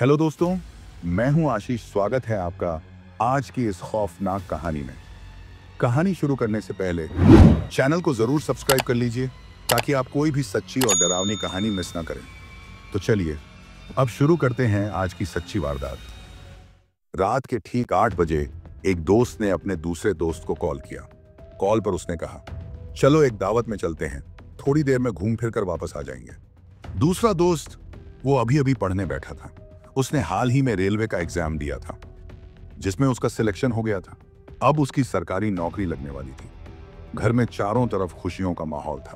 Hello दोस्तों, मैं हूं आशीष। स्वागत है आपका आज की इस खौफनाक कहानी में। कहानी शुरू करने से पहले चैनल को जरूर सब्सक्राइब कर लीजिए ताकि आप कोई भी सच्ची और डरावनी कहानी मिस ना करें। तो चलिए अब शुरू करते हैं आज की सच्ची वारदात। रात के ठीक 8 बजे एक दोस्त ने अपने दूसरे दोस्त को कॉल किया। कॉल पर उसने कहा, चलो एक दावत में चलते हैं, थोड़ी देर में घूम फिर कर वापस आ जाएंगे। दूसरा दोस्त वो अभी अभी पढ़ने बैठा था। उसने हाल ही में रेलवे का एग्जाम दिया था जिसमें उसका सिलेक्शन हो गया था। अब उसकी सरकारी नौकरी लगने वाली थी। घर में चारों तरफ खुशियों का माहौल था।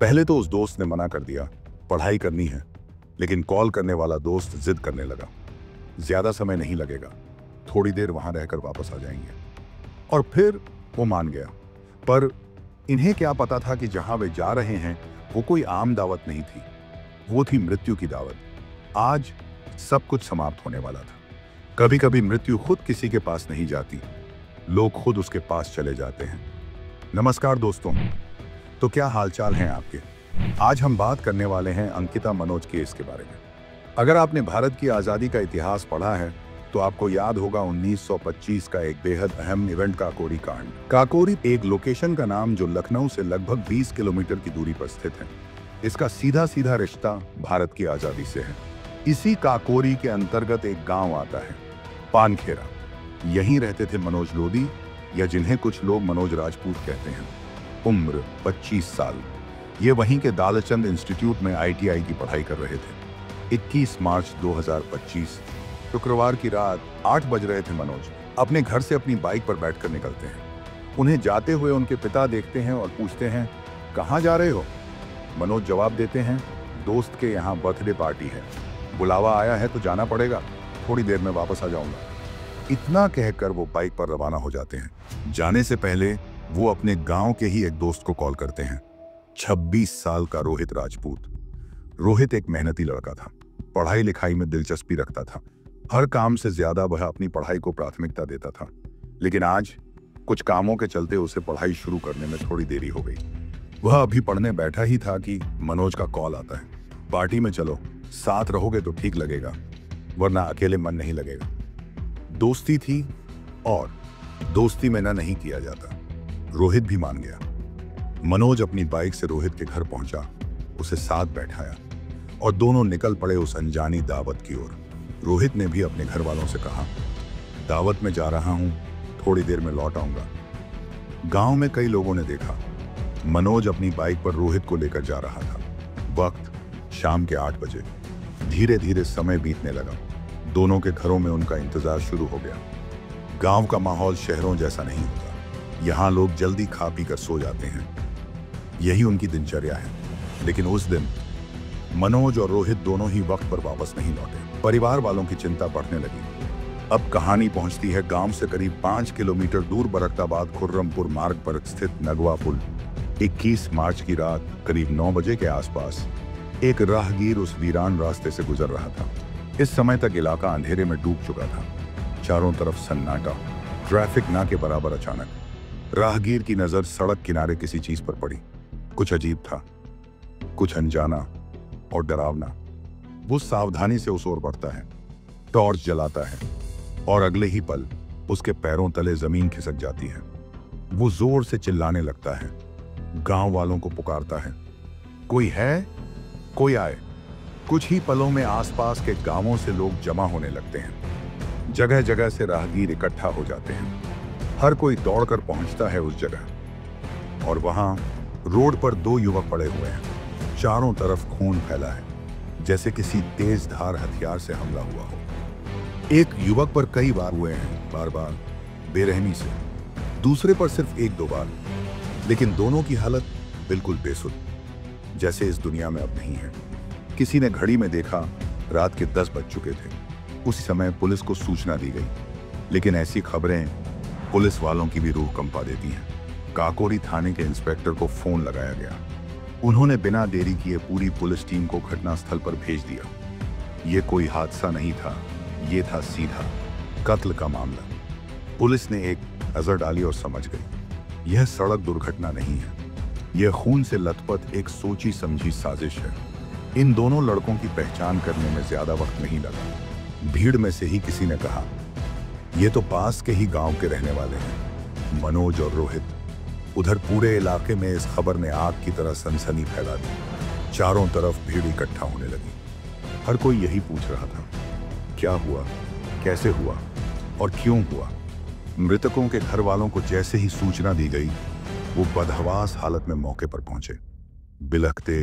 पहले तो उस दोस्त ने मना कर दिया, पढ़ाई करनी है, लेकिन कॉल करने वाला दोस्त जिद करने लगा, ज्यादा समय नहीं लगेगा, थोड़ी देर वहां रहकर वापस आ जाएंगे। और फिर वो मान गया। पर इन्हें क्या पता था कि जहां वे जा रहे हैं वो कोई आम दावत नहीं थी, वो थी मृत्यु की दावत। आज सब कुछ समाप्त होने वाला था। कभी कभी मृत्यु खुद किसी के पास नहीं जाती, लोग खुद उसके पास चले जाते हैं। नमस्कार दोस्तों, तो क्या हालचाल हैं आपके? आज हम बात करने वाले हैं अंकिता मनोज केस के बारे में। अगर आपने भारत की आज़ादी का इतिहास पढ़ा है तो आपको याद होगा 1925 का एक बेहद अहम इवेंट, काकोरी कांड। काकोरी एक लोकेशन का नाम जो लखनऊ से लगभग 20 किलोमीटर की दूरी पर स्थित है। इसका सीधा सीधा रिश्ता भारत की आज़ादी से है। इसी काकोरी के अंतर्गत एक गांव आता है, पानखेरा। यहीं रहते थे मनोज लोधी, या जिन्हें कुछ लोग मनोज राजपूत कहते हैं। उम्र 25 साल। ये वहीं के दालचंद इंस्टीट्यूट में ITI की पढ़ाई कर रहे थे। 21 मार्च 2025 शुक्रवार की रात 8 बज रहे थे। मनोज अपने घर से अपनी बाइक पर बैठकर निकलते हैं। उन्हें जाते हुए उनके पिता देखते हैं और पूछते हैं, कहाँ जा रहे हो? मनोज जवाब देते हैं, दोस्त के यहाँ बर्थडे पार्टी है, बुलावा आया है तो जाना पड़ेगा, थोड़ी देर में वापस आ जाऊंगा। इतना कहकर वो बाइक पर रवाना हो जाते हैं। जाने से पहले वो अपने गांव के ही एक दोस्त को कॉल करते हैं, 26 साल का रोहित राजपूत। रोहित एक मेहनती लड़का था, पढ़ाई लिखाई में दिलचस्पी रखता था। हर काम से ज्यादा वह अपनी पढ़ाई को प्राथमिकता देता था। लेकिन आज कुछ कामों के चलते उसे पढ़ाई शुरू करने में थोड़ी देरी हो गई। वह अभी पढ़ने बैठा ही था कि मनोज का कॉल आता है, पार्टी में चलो, साथ रहोगे तो ठीक लगेगा, वरना अकेले मन नहीं लगेगा। दोस्ती थी और दोस्ती में ना नहीं किया जाता। रोहित भी मान गया। मनोज अपनी बाइक से रोहित के घर पहुंचा, उसे साथ बैठाया और दोनों निकल पड़े उस अनजानी दावत की ओर। रोहित ने भी अपने घर वालों से कहा, दावत में जा रहा हूं, थोड़ी देर में लौट आऊंगा। गांव में कई लोगों ने देखा मनोज अपनी बाइक पर रोहित को लेकर जा रहा था। वक्त शाम के 8 बजे। धीरे धीरे समय बीतने लगा। दोनों के घरों में उनका इंतजार शुरू हो गया। गांव का माहौल शहरों जैसा नहीं होता। यहाँ लोग जल्दी खा पी कर सो जाते हैं, यही उनकी दिनचर्या है। लेकिन उस दिन मनोज और रोहित दोनों ही वक्त पर वापस नहीं लौटे। परिवार वालों की चिंता बढ़ने लगी। अब कहानी पहुंचती है गांव से करीब 5 किलोमीटर दूर बरकताबाद खुर्रमपुर मार्ग पर स्थित नगवा पुल। 21 मार्च की रात करीब 9 बजे के आसपास एक राहगीर उस वीरान रास्ते से गुजर रहा था। इस समय तक इलाका अंधेरे में डूब चुका था। चारों तरफ सन्नाटा, ट्रैफिक ना के बराबर। अचानक राहगीर की नजर सड़क किनारे किसी चीज पर पड़ी। कुछ अजीब था, कुछ अनजाना और डरावना। वो सावधानी से उस ओर बढ़ता है, टॉर्च जलाता है और अगले ही पल उसके पैरों तले जमीन खिसक जाती है। वो जोर से चिल्लाने लगता है, गांव वालों को पुकारता है, कोई है, कोई आए। कुछ ही पलों में आसपास के गांवों से लोग जमा होने लगते हैं। जगह जगह से राहगीर इकट्ठा हो जाते हैं। हर कोई दौड़कर पहुंचता है उस जगह और वहां रोड पर 2 युवक पड़े हुए हैं। चारों तरफ खून फैला है, जैसे किसी तेज धार हथियार से हमला हुआ हो। एक युवक पर कई बार हुए हैं, बार बार बेरहमी से। दूसरे पर सिर्फ 1-2 बार। लेकिन दोनों की हालत बिल्कुल बेसुध, जैसे इस दुनिया में अब नहीं है। किसी ने घड़ी में देखा रात के 10 बज चुके थे। उसी समय पुलिस को सूचना दी गई। लेकिन ऐसी खबरें पुलिस वालों की भी रूह कंपा देती हैं। काकोरी थाने के इंस्पेक्टर को फोन लगाया गया। उन्होंने बिना देरी किए पूरी पुलिस टीम को घटनास्थल पर भेज दिया। ये कोई हादसा नहीं था, ये था सीधा कत्ल का मामला। पुलिस ने एक नजर डाली और समझ गई, यह सड़क दुर्घटना नहीं है, यह खून से लथपथ एक सोची समझी साजिश है। इन दोनों लड़कों की पहचान करने में ज्यादा वक्त नहीं लगा। भीड़ में से ही किसी ने कहा, ये तो पास के ही गांव के रहने वाले हैं, मनोज और रोहित। उधर पूरे इलाके में इस खबर ने आग की तरह सनसनी फैला दी। चारों तरफ भीड़ इकट्ठा होने लगी। हर कोई यही पूछ रहा था, क्या हुआ, कैसे हुआ और क्यों हुआ। मृतकों के घर वालों को जैसे ही सूचना दी गई, वो बदहवास हालत में मौके पर पहुंचे। बिलखते,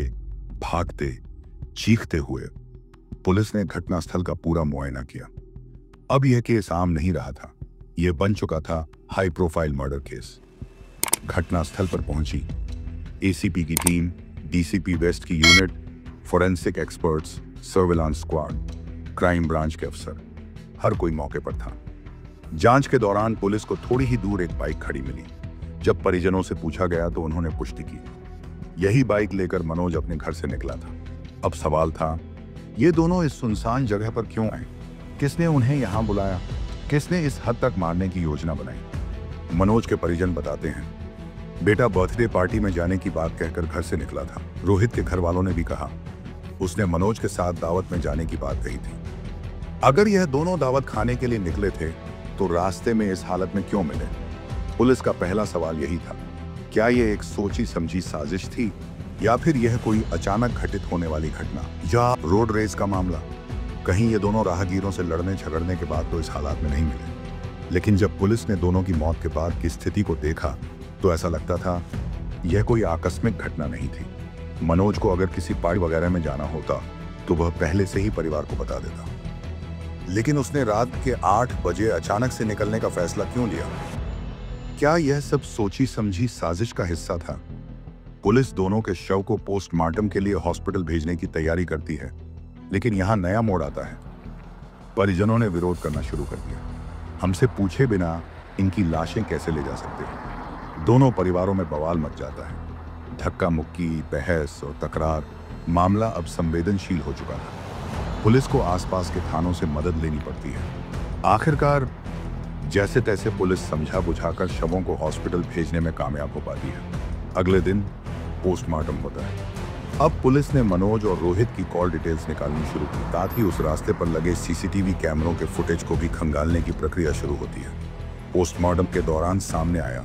भागते, चीखते हुए पुलिस ने घटनास्थल का पूरा मुआयना किया। अब यह केस आम नहीं रहा था, यह बन चुका था हाई प्रोफाइल मर्डर केस। घटनास्थल पर पहुंची एसीपी की टीम, डीसीपी वेस्ट की unit, forensic experts, surveillance squad, crime branch के अफसर, हर कोई मौके पर था। जांच के दौरान पुलिस को थोड़ी ही दूर एक बाइक खड़ी मिली। जब परिजनों से पूछा गया तो उन्होंने पुष्टि की, यही बाइक लेकर मनोज अपने घर से निकला था। अब सवाल था, ये दोनों इस सुनसान जगह पर क्यों आए? किसने उन्हें यहां बुलाया? किसने इस हद तक मारने की योजना बनाई? मनोज के परिजन बताते हैं, बेटा बर्थडे पार्टी में जाने की बात कहकर घर से निकला था। रोहित के घर वालों ने भी कहा, उसने मनोज के साथ दावत में जाने की बात कही थी। अगर यह दोनों दावत खाने के लिए निकले थे तो रास्ते में इस हालत में क्यों मिले? पुलिस का पहला सवाल यही था, क्या यह एक सोची समझी साजिश थी या फिर यह कोई अचानक घटित होने वाली घटना या रोड रेस का मामला? कहीं ये दोनों राहगीरों से लड़ने झगड़ने के बाद तो इस हालात में नहीं मिले। लेकिन जब पुलिस ने दोनों की मौत के बाद की स्थिति को देखा तो ऐसा लगता था यह कोई आकस्मिक घटना नहीं थी। मनोज को अगर किसी पार्टी वगैरह में जाना होता तो वह पहले से ही परिवार को बता देता, लेकिन उसने रात के 8 बजे अचानक से निकलने का फैसला क्यों लिया? क्या यह सब सोची समझी साजिश का हिस्सा था? पुलिस दोनों के शव को पोस्टमार्टम के लिए हॉस्पिटल भेजने की तैयारी करती है, लेकिन यहां नया मोड़ आता है। परिजनों ने विरोध करना शुरू कर दिया, हमसे पूछे बिना इनकी लाशें कैसे ले जा सकते हैं? दोनों परिवारों में बवाल मच जाता है। धक्का मुक्की, बहस और तकरार, मामला अब संवेदनशील हो चुका था। पुलिस को आसपास के थानों से मदद लेनी पड़ती है। आखिरकार जैसे तैसे पुलिस समझा बुझाकर शवों को हॉस्पिटल भेजने में कामयाब हो पाती है। अगले दिन पोस्टमार्टम होता है। अब पुलिस ने मनोज और रोहित की कॉल डिटेल्स निकालनी शुरू की, साथ ही उस रास्ते पर लगे सीसीटीवी कैमरों के फुटेज को भी खंगालने की प्रक्रिया शुरू होती है। पोस्टमार्टम के दौरान सामने आया,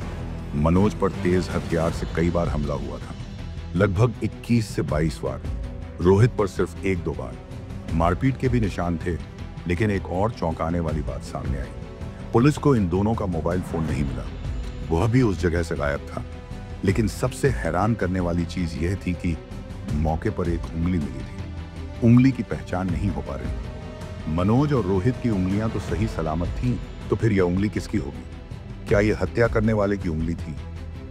मनोज पर तेज हथियार से कई बार हमला हुआ था, लगभग 21 से 22 बार। रोहित पर सिर्फ 1-2 बार। मारपीट के भी निशान थे, लेकिन एक और चौंकाने वाली बात सामने आई। पुलिस को इन दोनों का मोबाइल फोन नहीं मिला, वह भी उस जगह से गायब था। लेकिन सबसे हैरान करने वाली चीज यह थी कि मौके पर एक उंगली मिली थी। उंगली की पहचान नहीं हो पा रही। मनोज और रोहित की उंगलियां तो सही सलामत थीं, तो फिर यह उंगली किसकी होगी? क्या यह हत्या करने वाले की उंगली थी?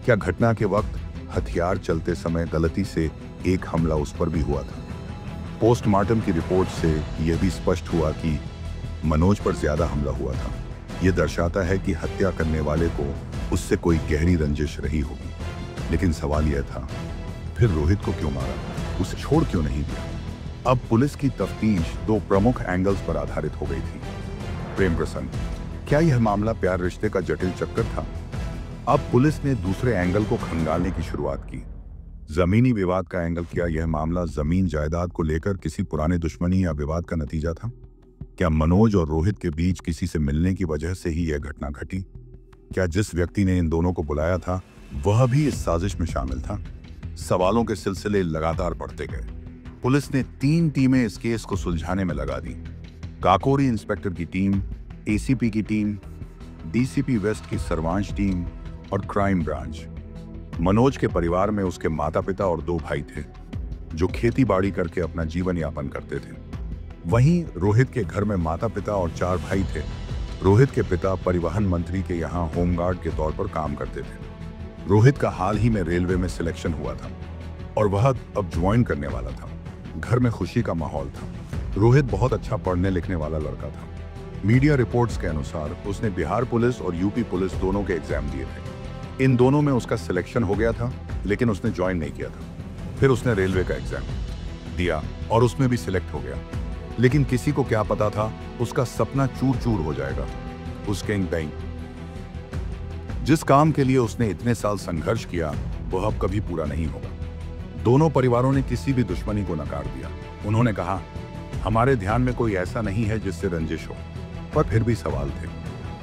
क्या घटना के वक्त हथियार चलते समय गलती से एक हमला उस पर भी हुआ था? पोस्टमार्टम की रिपोर्ट से यह भी स्पष्ट हुआ कि मनोज पर ज्यादा हमला हुआ था। यह दर्शाता है कि हत्या करने वाले को उससे कोई गहरी रंजिश रही होगी। लेकिन सवाल यह था, फिर रोहित को क्यों मारा? उसे छोड़ क्यों नहीं दिया? अब पुलिस की तफ्तीश 2 प्रमुख एंगल्स पर आधारित हो गई थी। प्रेम प्रसंग, क्या यह मामला प्यार रिश्ते का जटिल चक्कर था? अब पुलिस ने दूसरे एंगल को खंगालने की शुरुआत की। जमीनी विवाद का एंगल, क्या यह मामला जमीन जायदाद को लेकर किसी पुराने दुश्मनी या विवाद का नतीजा था? क्या मनोज और रोहित के बीच किसी से मिलने की वजह से ही यह घटना घटी? क्या जिस व्यक्ति ने इन दोनों को बुलाया था वह भी इस साजिश में शामिल था? सवालों के सिलसिले लगातार बढ़ते गए। पुलिस ने 3 टीमें इस केस को सुलझाने में लगा दी। काकोरी इंस्पेक्टर की टीम, एसीपी की टीम, डीसीपी वेस्ट की सर्वांश टीम और क्राइम ब्रांच। मनोज के परिवार में उसके माता पिता और 2 भाई थे जो खेती बाड़ी करके अपना जीवन यापन करते थे। वहीं रोहित के घर में माता पिता और 4 भाई थे। रोहित के पिता परिवहन मंत्री के यहाँ होमगार्ड के तौर पर काम करते थे। रोहित का हाल ही में रेलवे में सिलेक्शन हुआ था और वह अब ज्वाइन करने वाला था। घर में खुशी का माहौल था। रोहित बहुत अच्छा पढ़ने लिखने वाला लड़का था। मीडिया रिपोर्ट्स के अनुसार उसने बिहार पुलिस और यूपी पुलिस दोनों के एग्जाम दिए थे। इन दोनों में उसका सिलेक्शन हो गया था, लेकिन उसने ज्वाइन नहीं किया था। फिर उसने रेलवे का एग्जाम दिया और उसमें भी सिलेक्ट हो गया। लेकिन किसी को क्या पता था उसका सपना चूर चूर हो जाएगा। उस गैंग बैंग, जिस काम के लिए उसने इतने साल संघर्ष किया, वह अब कभी पूरा नहीं होगा। दोनों परिवारों ने किसी भी दुश्मनी को नकार दिया। उन्होंने कहा, हमारे ध्यान में कोई ऐसा नहीं है जिससे रंजिश हो, पर फिर भी सवाल थे।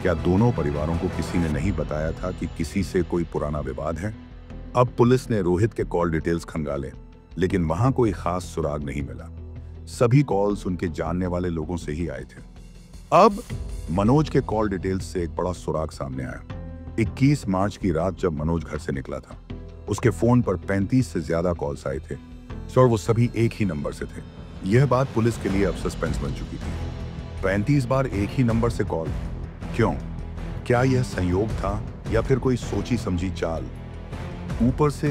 क्या दोनों परिवारों को किसी ने नहीं बताया था कि किसी से कोई पुराना विवाद है? अब पुलिस ने रोहित के कॉल डिटेल्स खंगाले, लेकिन वहां कोई खास सुराग नहीं मिला। सभी कॉल्स उनके जानने वाले लोगों से ही आए थे। अब मनोज के कॉल डिटेल्स से एक बड़ा सुराग सामने आया। 21 मार्च की रात जब मनोज घर से निकला था, उसके फोन पर 35 से ज्यादा कॉल्स आए थे और वो सभी एक ही नंबर से थे। यह बात पुलिस के लिए अब सस्पेंस बन चुकी थी। 35 बार एक ही नंबर से कॉल, क्यों? क्या यह संयोग था या फिर कोई सोची समझी चाल? ऊपर से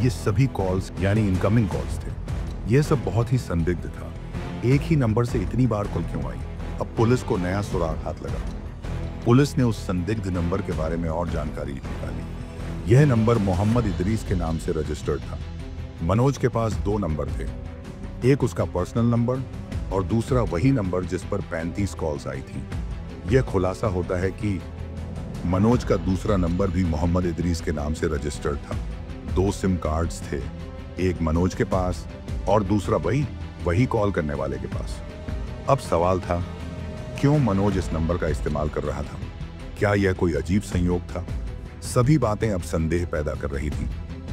ये सभी कॉल्स यानी इनकमिंग कॉल्स थे। यह सब बहुत ही संदिग्ध था। एक ही नंबर से इतनी बार कॉल क्यों आई? अब पुलिस को नया सुराग हाथ लगा। पुलिस ने उस संदिग्ध नंबर के बारे में और जानकारी निकाली। यह नंबर मोहम्मद इदरीस के नाम से रजिस्टर्ड था। मनोज के पास 2 नंबर थे, एक उसका पर्सनल नंबर और दूसरा वही नंबर जिस पर 35 कॉल्स आई थी। यह खुलासा होता है कि मनोज का दूसरा नंबर भी मोहम्मद इदरीस के नाम से रजिस्टर्ड था। 2 सिम कार्ड्स थे, एक मनोज के पास और दूसरा वही कॉल करने वाले के पास। अब सवाल था, क्यों मनोज इस नंबर का इस्तेमाल कर रहा था? क्या यह कोई अजीब संयोग था? सभी बातें अब संदेह पैदा कर रही थीं।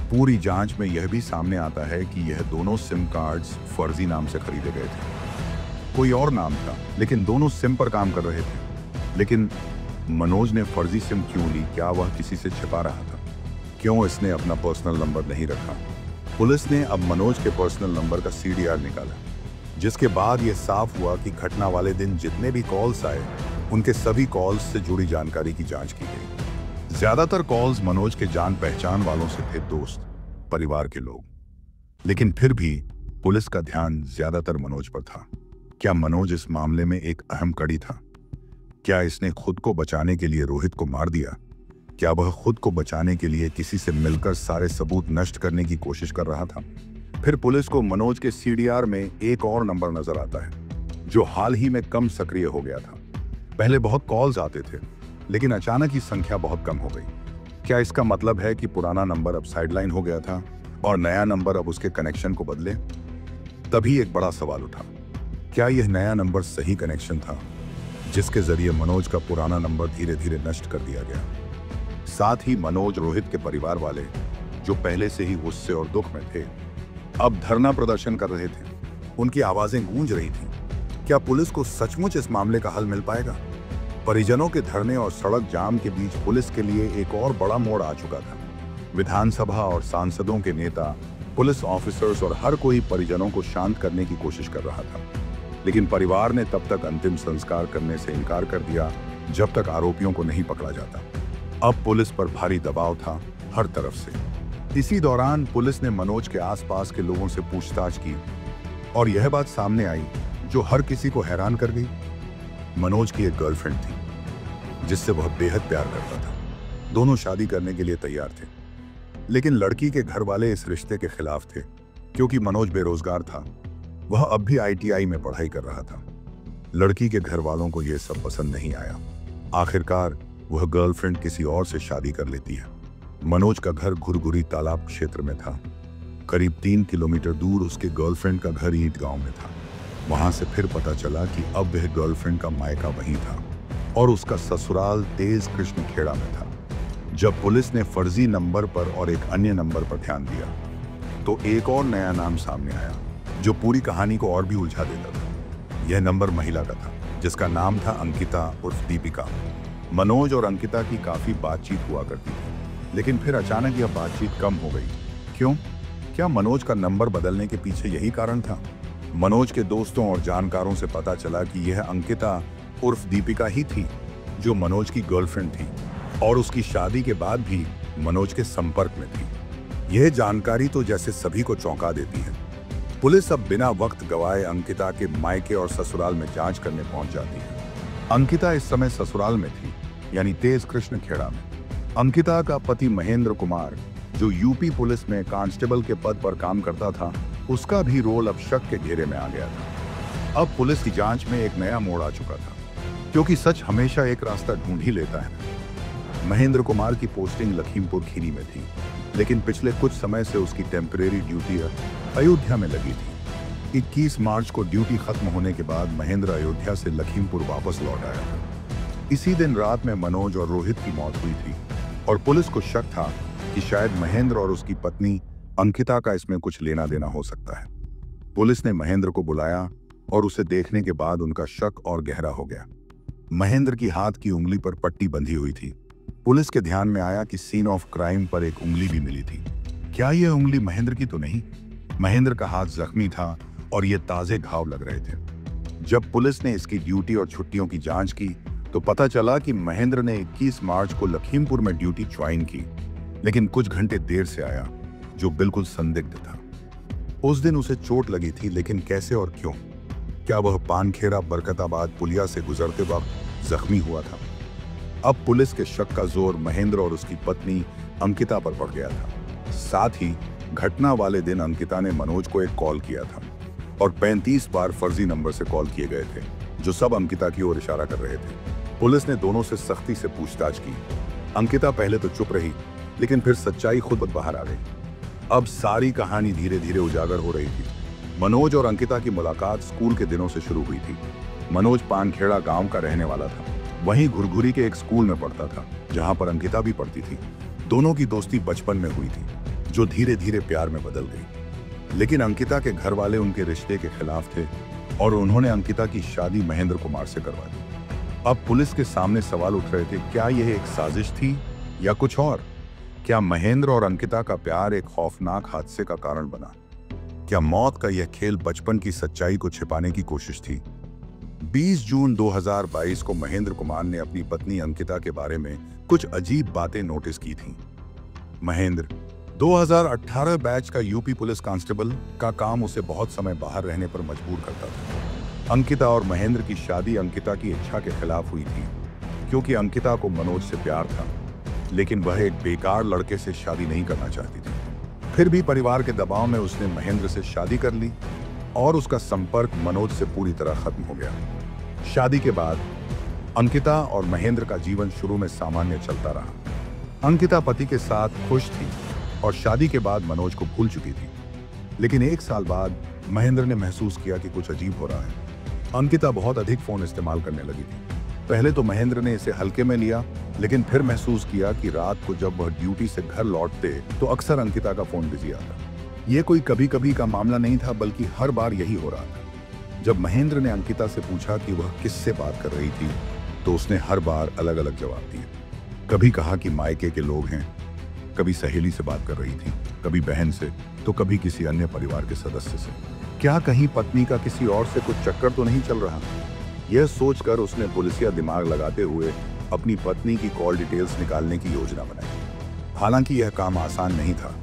पूरी जांच में यह भी सामने आता है कि यह दोनों सिम कार्ड्स फर्जी नाम से खरीदे गए थे। कोई और नाम था, लेकिन दोनों सिम पर काम कर रहे थे। लेकिन मनोज ने फर्जी सिम क्यों ली? क्या वह किसी से छिपा रहा था? क्यों इसने अपना पर्सनल नंबर नहीं रखा? पुलिस ने अब मनोज के पर्सनल नंबर का CDR निकाला, जिसके बाद यह साफ हुआ कि घटना वाले दिन जितने भी कॉल्स आए, उनके सभी कॉल्स से जुड़ी जानकारी की जांच की गई। ज्यादातर कॉल्स मनोज के जान पहचान वालों से थे, दोस्त, परिवार के लोग। लेकिन फिर भी पुलिस का ध्यान ज्यादातर मनोज पर था। क्या मनोज इस मामले में एक अहम कड़ी था? क्या इसने खुद को बचाने के लिए रोहित को मार दिया? क्या वह खुद को बचाने के लिए किसी से मिलकर सारे सबूत नष्ट करने की कोशिश कर रहा था? फिर पुलिस को मनोज के CDR में एक और नंबर नजर आता है, जो हाल ही में कम सक्रिय हो गया था। पहले बहुत कॉल्स आते थे, लेकिन अचानक ही संख्या बहुत कम हो गई। क्या इसका मतलब है कि पुराना नंबर अब साइडलाइन हो गया था और नया नंबर अब उसके कनेक्शन को बदले? तभी एक बड़ा सवाल उठा, क्या यह नया नंबर सही कनेक्शन था जिसके जरिए मनोज का पुराना नंबर धीरे धीरे नष्ट कर दिया गया? साथ ही मनोज रोहित के परिवार वाले, जो पहले से ही गुस्से और दुख में थे, अब धरना प्रदर्शन कर रहे थे। उनकी आवाजें गूंज रही थीं। क्या पुलिस को सचमुच इस मामले का हल मिल पाएगा? परिजनों के धरने और सड़क जाम के बीच पुलिस के लिए एक और बड़ा मोड़ आ चुका था। विधानसभा और सांसदों के नेता, पुलिस ऑफिसर्स और हर कोई परिजनों को शांत करने की कोशिश कर रहा था। लेकिन परिवार ने तब तक अंतिम संस्कार करने से इनकार कर दिया जब तक आरोपियों को नहीं पकड़ा जाता। अब पुलिस पर भारी दबाव था हर तरफ से। इसी दौरान पुलिस ने मनोज के आसपास के लोगों से पूछताछ की और यह बात सामने आई जो हर किसी को हैरान कर गई। मनोज की एक गर्लफ्रेंड थी जिससे वह बेहद प्यार करता था। दोनों शादी करने के लिए तैयार थे, लेकिन लड़की के घर वाले इस रिश्ते के खिलाफ थे क्योंकि मनोज बेरोजगार था। वह अब भी ITI में पढ़ाई कर रहा था। लड़की के घर वालों को यह सब पसंद नहीं आया। आखिरकार वह गर्लफ्रेंड किसी और से शादी कर लेती है। मनोज का घर घुरघुरी तालाब क्षेत्र में था। करीब 3 किलोमीटर दूर उसके गर्लफ्रेंड का घर ईंट गांव में था। वहां से फिर पता चला कि अब वह गर्लफ्रेंड का मायका वहीं था और उसका ससुराल तेज कृष्ण खेड़ा में था। जब पुलिस ने फर्जी नंबर पर और एक अन्य नंबर पर ध्यान दिया तो एक और नया नाम सामने आया जो पूरी कहानी को और भी उलझा देता था। यह नंबर महिला का था जिसका नाम था अंकिता उर्फ दीपिका। मनोज और अंकिता की काफी बातचीत हुआ करती थी, लेकिन फिर अचानक यह बातचीत कम हो गई। क्यों? क्या मनोज का नंबर बदलने के पीछे यही कारण था? मनोज के दोस्तों और जानकारों से पता चला कि यह अंकिता उर्फ दीपिका ही थी जो मनोज की गर्लफ्रेंड थी और उसकी शादी के बाद भी मनोज के संपर्क में थी। यह जानकारी तो जैसे सभी को चौंका देती है। पुलिस अब बिना वक्त गवाए अंकिता के मायके और ससुराल में जांच करने पहुंच जाती है। अंकिता इस समय ससुराल में थी, यानी तेज कृष्ण खेड़ा में। अंकिता का पति महेंद्र कुमार, जो यूपी पुलिस में कांस्टेबल के पद पर काम करता था, उसका भी रोल अब शक के घेरे में आ गया था। अब पुलिस की जांच में एक नया मोड़ आ चुका था, क्योंकि सच हमेशा एक रास्ता ढूंढ ही लेता है। महेंद्र कुमार की पोस्टिंग लखीमपुर खीरी में थी, लेकिन पिछले कुछ समय से उसकी टेम्परेरी ड्यूटी अयोध्या में लगी थी। 21 मार्च को ड्यूटी खत्म होने के बाद महेंद्र अयोध्या से लखीमपुर वापस लौट आया था। इसी दिन रात में मनोज और रोहित की मौत हुई थी और पुलिस को शक था कि शायद महेंद्र और उसकी पत्नी अंकिता का इसमें कुछ लेना देना हो सकता है। पुलिस ने महेंद्र को बुलाया और उसे देखने के बाद उनका शक और गहरा हो गया। महेंद्र की हाथ की उंगली पर पट्टी बंधी हुई थी। पुलिस के ध्यान में आया कि सीन ऑफ क्राइम पर एक उंगली भी मिली थी। क्या यह उंगली महेंद्र की तो नहीं? महेंद्र का हाथ जख्मी था और ये ताजे घाव लग रहे थे। जब पुलिस ने इसकी ड्यूटी और छुट्टियों की जांच की तो पता चला कि महेंद्र ने 21 मार्च को लखीमपुर में ड्यूटी ज्वाइन की, लेकिन कुछ घंटे देर से आया, जो बिल्कुल संदिग्ध था। उस दिन उसे चोट लगी थी, लेकिन कैसे और क्यों? क्या वह पानखेड़ा बरकताबाद पुलिया से गुजरते वक्त जख्मी हुआ था? अब पुलिस के शक का जोर महेंद्र और उसकी पत्नी अंकिता पर पड़ गया था। साथ ही घटना वाले दिन अंकिता ने मनोज को एक कॉल किया था और 35 बार फर्जी नंबर से कॉल किए गए थे, जो सब अंकिता की ओर इशारा कर रहे थे। पुलिस ने दोनों से सख्ती से पूछताछ की। अंकिता पहले तो चुप रही, लेकिन फिर सच्चाई खुद बाहर आ गई। अब सारी कहानी धीरे धीरे उजागर हो रही थी। मनोज और अंकिता की मुलाकात स्कूल के दिनों से शुरू हुई थी। मनोज पानखेड़ा गांव का रहने वाला था। वहीं घुरघुरी के एक स्कूल में पढ़ता था, जहां पर अंकिता भी पढ़ती थी। दोनों की दोस्ती बचपन में हुई थी, जो धीरे धीरे प्यार में बदल गई। लेकिन अंकिता के घर वाले उनके रिश्ते के खिलाफ थे और उन्होंने अंकिता की शादी महेंद्र कुमार से करवा दी। अब पुलिस के सामने सवाल उठ रहे थे, क्या यह एक साजिश थी या कुछ और? क्या महेंद्र और अंकिता का प्यार एक खौफनाक हादसे का कारण बना? क्या मौत का यह खेल बचपन की सच्चाई को छिपाने की कोशिश थी? 20 जून 2022 को महेंद्र कुमार ने अपनी पत्नी अंकिता के बारे में कुछ अजीब बातें नोटिस की थीं। महेंद्र 2018 बैच का यूपी पुलिस कांस्टेबल का काम उसे बहुत समय बाहर रहने पर मजबूर करता था। अंकिता और महेंद्र की शादी अंकिता की इच्छा के खिलाफ हुई थी, क्योंकि अंकिता को मनोज से प्यार था, लेकिन वह एक बेकार लड़के से शादी नहीं करना चाहती थी। फिर भी परिवार के दबाव में उसने महेंद्र से शादी कर ली और उसका संपर्क मनोज से पूरी तरह खत्म हो गया। शादी के बाद अंकिता और महेंद्र का जीवन शुरू में सामान्य चलता रहा। अंकिता पति के साथ खुश थी और शादी के बाद मनोज को भूल चुकी थी। लेकिन 1 साल बाद महेंद्र ने महसूस किया कि कुछ अजीब हो रहा है। अंकिता बहुत अधिक फोन इस्तेमाल करने लगी थी। पहले तो महेंद्र ने इसे हल्के में लिया, लेकिन फिर महसूस किया कि रात को जब वह ड्यूटी से घर लौटते तो अक्सर अंकिता का फोन बिजी आता। यह कोई कभी कभी का मामला नहीं था, बल्कि हर बार यही हो रहा था। जब महेंद्र ने अंकिता से पूछा कि वह किससे बात कर रही थी, तो उसने हर बार अलग अलग जवाब दिए। कभी कहा कि मायके के लोग हैं, कभी सहेली से बात कर रही थी, कभी बहन से, तो कभी किसी अन्य परिवार के सदस्य से। क्या कहीं पत्नी का किसी और से कुछ चक्कर तो नहीं चल रहा? यह सोचकर उसने पुलिसिया दिमाग लगाते हुए अपनी पत्नी की कॉल डिटेल्स निकालने की योजना बनाई। हालांकि यह काम आसान नहीं था,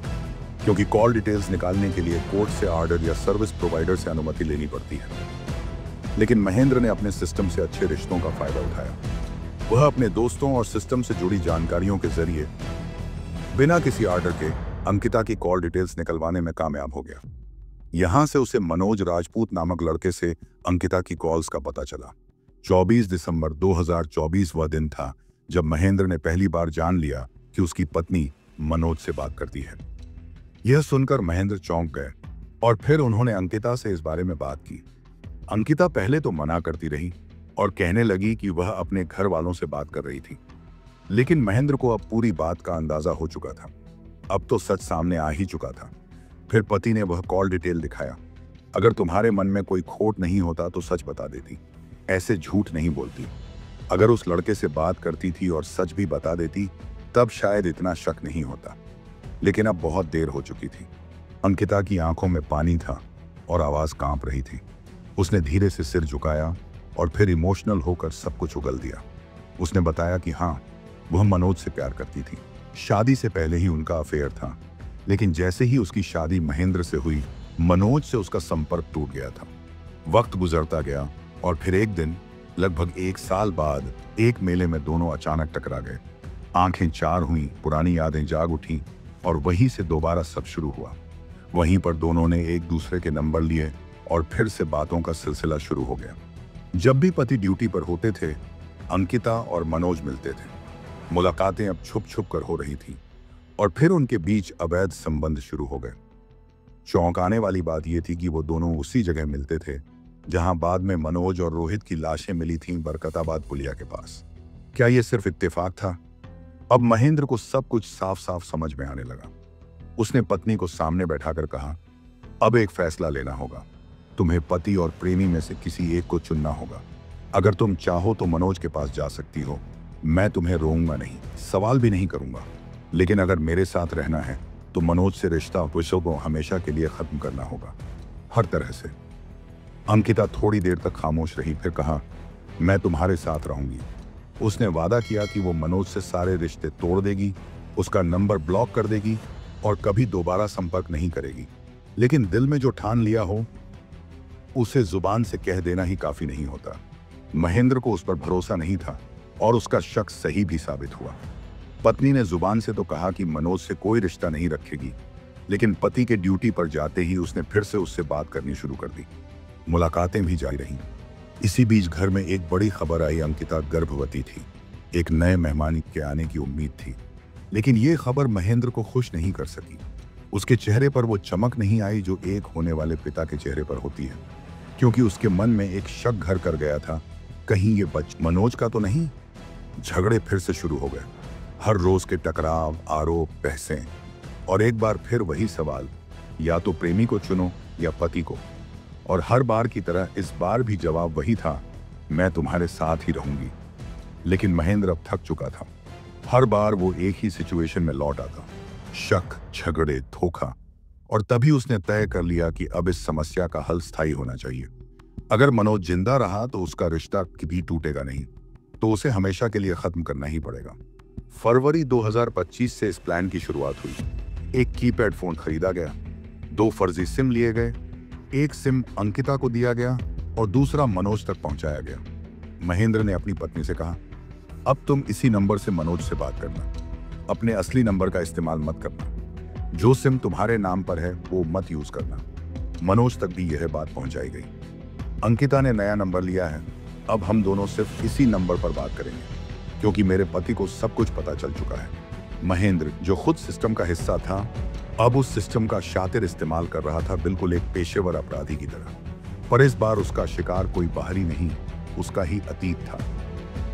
क्योंकि कॉल डिटेल्स निकालने के लिए कोर्ट से ऑर्डर या सर्विस प्रोवाइडर से अनुमति लेनी पड़ती है। लेकिन महेंद्र ने अपने सिस्टम से अच्छे रिश्तों का फायदा उठाया। वह अपने दोस्तों और सिस्टम से जुड़ी जानकारियों के जरिए बिना किसी ऑर्डर के अंकिता की कॉल डिटेल्स निकलवाने में कामयाब हो गया। यहां से उसे मनोज राजपूत नामक लड़के से अंकिता की कॉल्स का पता चला। 24 दिसंबर 2024 वह दिन था जब महेंद्र ने पहली बार जान लिया कि उसकी पत्नी मनोज से बात करती है। यह सुनकर महेंद्र चौंक गए और फिर उन्होंने अंकिता से इस बारे में बात की। अंकिता पहले तो मना करती रही और कहने लगी कि वह अपने घर वालों से बात कर रही थी। लेकिन महेंद्र को अब पूरी बात का अंदाजा हो चुका था। अब तो सच सामने आ ही चुका था। फिर पति ने वह कॉल डिटेल दिखाया। अगर तुम्हारे मन में कोई खोट नहीं होता तो सच बता देती, ऐसे झूठ नहीं बोलती। अगर उस लड़के से बात करती थी और सच भी बता देती, तब शायद इतना शक नहीं होता। लेकिन अब बहुत देर हो चुकी थी। अंकिता की आंखों में पानी था और आवाज कांप रही थी। उसने धीरे से सिर झुकाया और फिर इमोशनल होकर सब कुछ उगल दिया। उसने बताया कि हाँ, वह मनोज से प्यार करती थी। शादी से पहले ही उनका अफेयर था, लेकिन जैसे ही उसकी शादी महेंद्र से हुई, मनोज से उसका संपर्क टूट गया था। वक्त गुजरता गया और फिर एक दिन लगभग 1 साल बाद एक मेले में दोनों अचानक टकरा गए। आंखें चार हुईं, पुरानी यादें जाग उठी और वहीं से दोबारा सब शुरू हुआ। वहीं पर दोनों ने एक दूसरे के नंबर लिए और फिर से बातों का सिलसिला शुरू हो गया। जब भी पति ड्यूटी पर होते थे, अंकिता और मनोज मिलते थे। मुलाकातें अब छुप छुप कर हो रही थी और फिर उनके बीच अवैध संबंध शुरू हो गए। चौंकाने वाली बात यह थी कि वो दोनों उसी जगह मिलते थे जहां बाद में मनोज और रोहित की लाशें मिली थीं बरकताबाद पुलिया के पास। क्या यह सिर्फ इत्तेफाक था? अब महेंद्र को सब कुछ साफ साफ समझ में आने लगा। उसने पत्नी को सामने बैठाकर कहा, अब एक फैसला लेना होगा। तुम्हें पति और प्रेमी में से किसी एक को चुनना होगा। अगर तुम चाहो तो मनोज के पास जा सकती हो। मैं तुम्हें रोऊंगा नहीं, सवाल भी नहीं करूंगा। लेकिन अगर मेरे साथ रहना है तो मनोज से रिश्ता विश्व को हमेशा के लिए खत्म करना होगा, हर तरह से। अंकिता थोड़ी देर तक खामोश रही, फिर कहा, मैं तुम्हारे साथ रहूंगी। उसने वादा किया कि वो मनोज से सारे रिश्ते तोड़ देगी, उसका नंबर ब्लॉक कर देगी और कभी दोबारा संपर्क नहीं करेगी। लेकिन दिल में जो ठान लिया हो उसे जुबान से कह देना ही काफी नहीं होता। महेंद्र को उस पर भरोसा नहीं था और उसका शक सही भी साबित हुआ। पत्नी ने जुबान से तो कहा कि मनोज से कोई रिश्ता नहीं रखेगी, लेकिन पति के ड्यूटी पर जाते ही उसने फिर से उससे बात करनी शुरू कर दी। मुलाकातें भी जारी रहीं। इसी बीच घर में एक बड़ी खबर आई। अंकिता गर्भवती थी। एक नए मेहमान के आने की उम्मीद थी, लेकिन ये खबर महेंद्र को खुश नहीं कर सकी। उसके चेहरे पर वो चमक नहीं आई जो एक होने वाले पिता के चेहरे पर होती है, क्योंकि उसके मन में एक शक घर कर गया था, कहीं ये मनोज का तो नहीं। झगड़े फिर से शुरू हो गए। हर रोज के टकराव, आरोप, बहसें और एक बार फिर वही सवाल, या तो प्रेमी को चुनो या पति को। और हर बार की तरह इस बार भी जवाब वही था, मैं तुम्हारे साथ ही रहूंगी। लेकिन महेंद्र अब थक चुका था। हर बार वो एक ही सिचुएशन में लौट आता, शक, झगड़े, धोखा। और तभी उसने तय कर लिया कि अब इस समस्या का हल स्थायी होना चाहिए। अगर मनोज जिंदा रहा तो उसका रिश्ता कभी टूटेगा नहीं, तो उसे हमेशा के लिए खत्म करना ही पड़ेगा। फरवरी 2025 से इस प्लान की शुरुआत हुई। एक कीपैड फोन खरीदा गया, 2 फर्जी सिम लिए गए। एक सिम अंकिता को दिया गया और दूसरा मनोज तक पहुंचाया गया। महेंद्र ने अपनी पत्नी से कहा, अब तुम इसी नंबर से मनोज से बात करना, अपने असली नंबर का इस्तेमाल मत करना। जो सिम तुम्हारे नाम पर है वो मत यूज करना। मनोज तक भी यह बात पहुंचाई गई। अंकिता ने नया नंबर लिया है, अब हम दोनों सिर्फ इसी नंबर पर बात करेंगे, क्योंकि मेरे पति को सब कुछ पता चल चुका है। महेंद्र, जो खुद सिस्टम का हिस्सा था, अब उस सिस्टम का शातिर इस्तेमाल कर रहा था, बिल्कुल एक पेशेवर अपराधी की तरह। पर इस बार उसका शिकार कोई बाहरी नहीं, उसका ही अतीत था।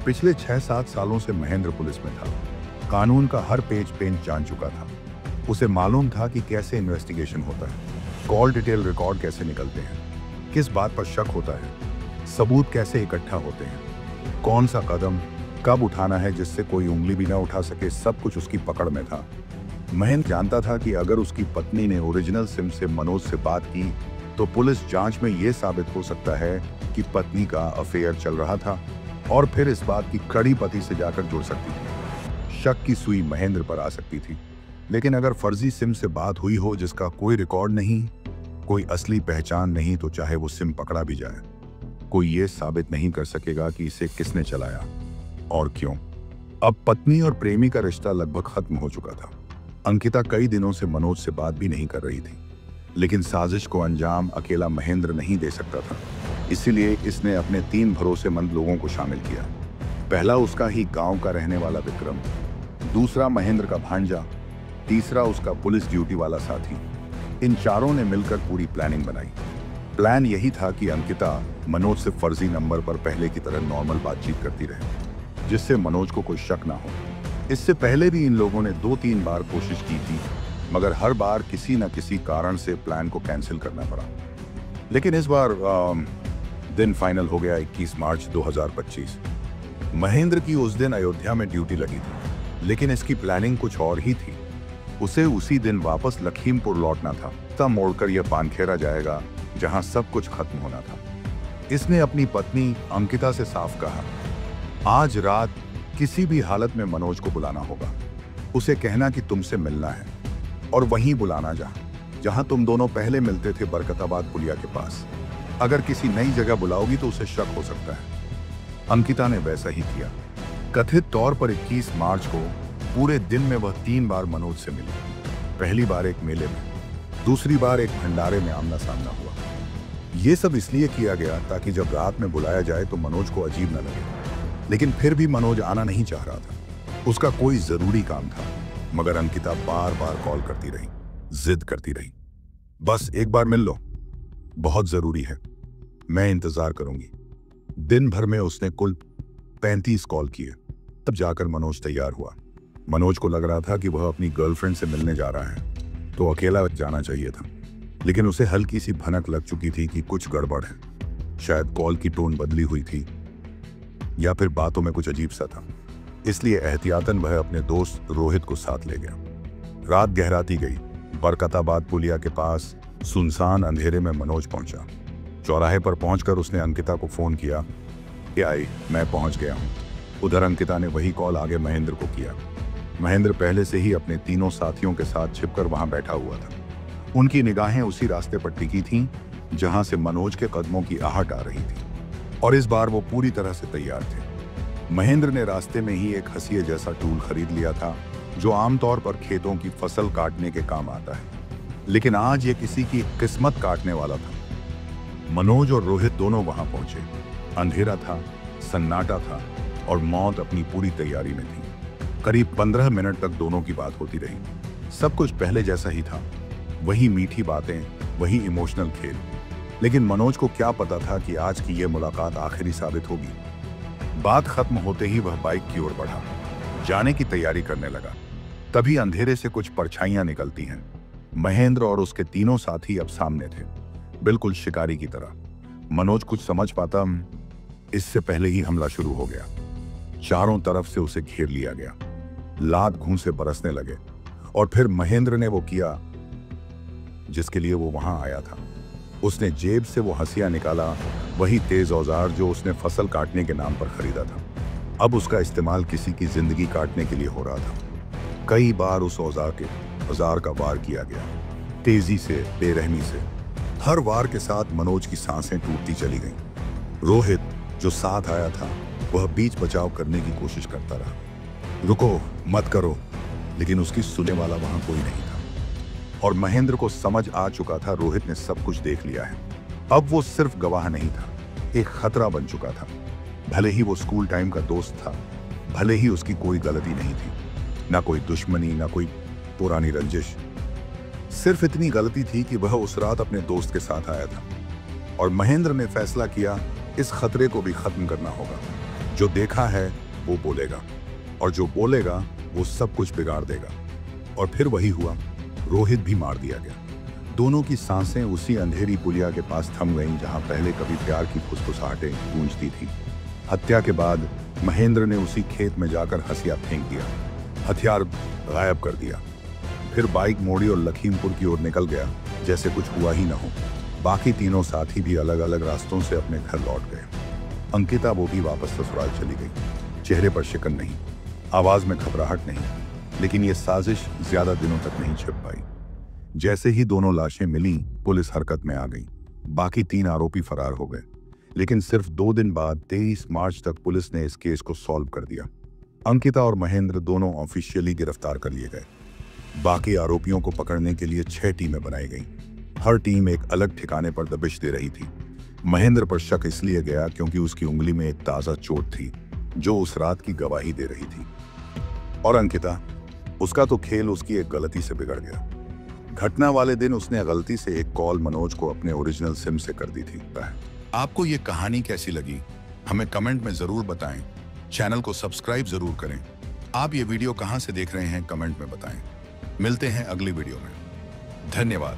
पिछले 6-7 सालों से महेंद्र पुलिस में था। कानून का हर पेज पेंच जान चुका था। उसे मालूम था कि कैसे इन्वेस्टिगेशन होता है, कॉल डिटेल रिकॉर्ड कैसे निकलते हैं, किस बात पर शक होता है, सबूत कैसे इकट्ठा होते हैं, कौन सा कदम कब उठाना है जिससे कोई उंगली भी ना उठा सके। सब कुछ उसकी पकड़ में था। महेंद्र जानता था कि अगर उसकी पत्नी ने ओरिजिनल सिम से मनोज से बात की तो पुलिस जांच में यह साबित हो सकता है कि पत्नी का अफेयर चल रहा था, और फिर इस बात की कड़ी पति से जाकर जुड़ सकती थी। शक की सुई महेंद्र पर आ सकती थी। लेकिन अगर फर्जी सिम से बात हुई हो जिसका कोई रिकॉर्ड नहीं, कोई असली पहचान नहीं, तो चाहे वो सिम पकड़ा भी जाए, कोई ये साबित नहीं कर सकेगा कि इसे किसने चलाया और क्यों। अब पत्नी और प्रेमी का रिश्ता लगभग खत्म हो चुका था। अंकिता कई दिनों से मनोज से बात भी नहीं कर रही थी, लेकिन साजिश को अंजाम अकेला महेंद्र नहीं दे सकता था। इसीलिए इसने अपने 3 भरोसेमंद लोगों को शामिल किया। पहला उसका ही गांव का रहने वाला विक्रम, दूसरा महेंद्र का भांजा, तीसरा उसका पुलिस ड्यूटी वाला साथी। इन चारों ने मिलकर पूरी प्लानिंग बनाई। प्लान यही था कि अंकिता मनोज से फर्जी नंबर पर पहले की तरह नॉर्मल बातचीत करती रहे, जिससे मनोज को कोई शक ना हो। इससे पहले भी इन लोगों ने 2-3 बार कोशिश की थी, मगर हर बार किसी न किसी कारण से प्लान को कैंसिल करना पड़ा। लेकिन इस बार दिन फाइनल हो गया, 21 मार्च 2025। महेंद्र की उस दिन अयोध्या में ड्यूटी लगी थी, लेकिन इसकी प्लानिंग कुछ और ही थी। उसे उसी दिन वापस लखीमपुर लौटना था, तब मोड़कर यह पानखेरा जाएगा जहां सब कुछ खत्म होना था। इसने अपनी पत्नी अंकिता से साफ कहा, आज रात किसी भी हालत में मनोज को बुलाना होगा। उसे कहना कि तुमसे मिलना है, और वहीं बुलाना जहां तुम दोनों पहले मिलते थे, बरकताबाद पुलिया के पास। अगर किसी नई जगह बुलाओगी तो उसे शक हो सकता है। अंकिता ने वैसा ही किया। कथित तौर पर 21 मार्च को पूरे दिन में वह 3 बार मनोज से मिली। पहली बार एक मेले में, दूसरी बार एक भंडारे में आमना सामना हुआ। यह सब इसलिए किया गया ताकि जब रात में बुलाया जाए तो मनोज को अजीब न लगे। लेकिन फिर भी मनोज आना नहीं चाह रहा था। उसका कोई जरूरी काम था, मगर अंकिता बार बार कॉल करती रही, जिद करती रही। बस एक बार मिल लो, बहुत जरूरी है, मैं इंतजार करूंगी। दिन भर में उसने कुल 35 कॉल किए। तब जाकर मनोज तैयार हुआ। मनोज को लग रहा था कि वह अपनी गर्लफ्रेंड से मिलने जा रहा है, तो अकेला जाना चाहिए था। लेकिन उसे हल्की सी भनक लग चुकी थी कि कुछ गड़बड़ है। शायद कॉल की टोन बदली हुई थी या फिर बातों में कुछ अजीब सा था। इसलिए एहतियातन वह अपने दोस्त रोहित को साथ ले गया। रात गहराती गई। बरकताबाद पुलिया के पास सुनसान अंधेरे में मनोज पहुंचा। चौराहे पर पहुंचकर उसने अंकिता को फोन किया कि आई, मैं पहुंच गया हूं। उधर अंकिता ने वही कॉल आगे महेंद्र को किया। महेंद्र पहले से ही अपने तीनों साथियों के साथ छिपकर वहां बैठा हुआ था। उनकी निगाहें उसी रास्ते पर टिकी थीं जहां से मनोज के कदमों की आहट आ रही थी, और इस बार वो पूरी तरह से तैयार थे। महेंद्र ने रास्ते में ही एक हंसिए जैसा टूल खरीद लिया था जो आमतौर पर खेतों की फसल काटने के काम आता है, लेकिन आज ये किसी की किस्मत काटने वाला था। मनोज और रोहित दोनों वहां पहुंचे। अंधेरा था, सन्नाटा था और मौत अपनी पूरी तैयारी में थी। करीब 15 मिनट तक दोनों की बात होती रही। सब कुछ पहले जैसा ही था, वही मीठी बातें, वही इमोशनल खेल। लेकिन मनोज को क्या पता था कि आज की यह मुलाकात आखिरी साबित होगी। बात खत्म होते ही वह बाइक की ओर बढ़ा, जाने की तैयारी करने लगा। तभी अंधेरे से कुछ परछाइयां निकलती हैं। महेंद्र और उसके तीनों साथी अब सामने थे, बिल्कुल शिकारी की तरह। मनोज कुछ समझ पाता इससे पहले ही हमला शुरू हो गया। चारों तरफ से उसे घेर लिया गया। लात घूंसे बरसने लगे और फिर महेंद्र ने वो किया जिसके लिए वो वहां आया था। उसने जेब से वो हंसिया निकाला, वही तेज औजार जो उसने फसल काटने के नाम पर खरीदा था। अब उसका इस्तेमाल किसी की जिंदगी काटने के लिए हो रहा था। कई बार उस औजार का वार किया गया, तेजी से, बेरहमी से। हर वार के साथ मनोज की सांसें टूटती चली गईं। रोहित जो साथ आया था वह बीच बचाव करने की कोशिश करता रहा, रुको मत करो, लेकिन उसकी सुनने वाला वहां कोई नहीं था। और महेंद्र को समझ आ चुका था रोहित ने सब कुछ देख लिया है। अब वो सिर्फ गवाह नहीं था, एक खतरा बन चुका था। भले ही वो स्कूल टाइम का दोस्त था, भले ही उसकी कोई गलती नहीं थी, ना कोई दुश्मनी, ना कोई पुरानी रंजिश। सिर्फ इतनी गलती थी कि वह उस रात अपने दोस्त के साथ आया था। और महेंद्र ने फैसला किया इस खतरे को भी खत्म करना होगा। जो देखा है वो बोलेगा, और जो बोलेगा वो सब कुछ बिगाड़ देगा। और फिर वही हुआ, रोहित भी मार दिया गया। दोनों की सांसें उसी अंधेरी पुलिया के पास थम गईं जहां पहले कभी प्यार की फुसफुसाहटें गूंजती थी। हत्या के बाद महेंद्र ने उसी खेत में जाकर हंसिया फेंक दिया, हथियार गायब कर दिया। फिर बाइक मोड़ी और लखीमपुर की ओर निकल गया जैसे कुछ हुआ ही न हो। बाकी तीनों साथी भी अलग अलग रास्तों से अपने घर लौट गए। अंकिता वो भी वापस ससुराल चली गई। चेहरे पर शिकन नहीं, आवाज में घबराहट नहीं, लेकिन ये साजिश ज्यादा दिनों तक नहीं छिप पाई। जैसे ही दोनों लाशें मिली, पुलिस हरकत में आ गई। बाकी 3 आरोपी फरार हो गए। लेकिन सिर्फ 2 दिन बाद 23 मार्च तक पुलिस ने इस केस को सॉल्व कर दिया। अंकिता और महेंद्र दोनों ऑफिशियली गिरफ्तार कर लिए गए। बाकी आरोपियों को पकड़ने के लिए 6 टीमें बनाई गईं। हर टीम एक अलग ठिकाने पर दबिश दे रही थी। महेंद्र पर शक इसलिए गया क्योंकि उसकी उंगली में एक ताजा चोट थी जो उस रात की गवाही दे रही थी। और अंकिता, उसका तो खेल उसकी एक गलती से बिगड़ गया। घटना वाले दिन उसने गलती से एक कॉल मनोज को अपने ओरिजिनल सिम से कर दी थी। आपको ये कहानी कैसी लगी हमें कमेंट में जरूर बताएं। चैनल को सब्सक्राइब जरूर करें। आप ये वीडियो कहां से देख रहे हैं कमेंट में बताएं। मिलते हैं अगली वीडियो में। धन्यवाद।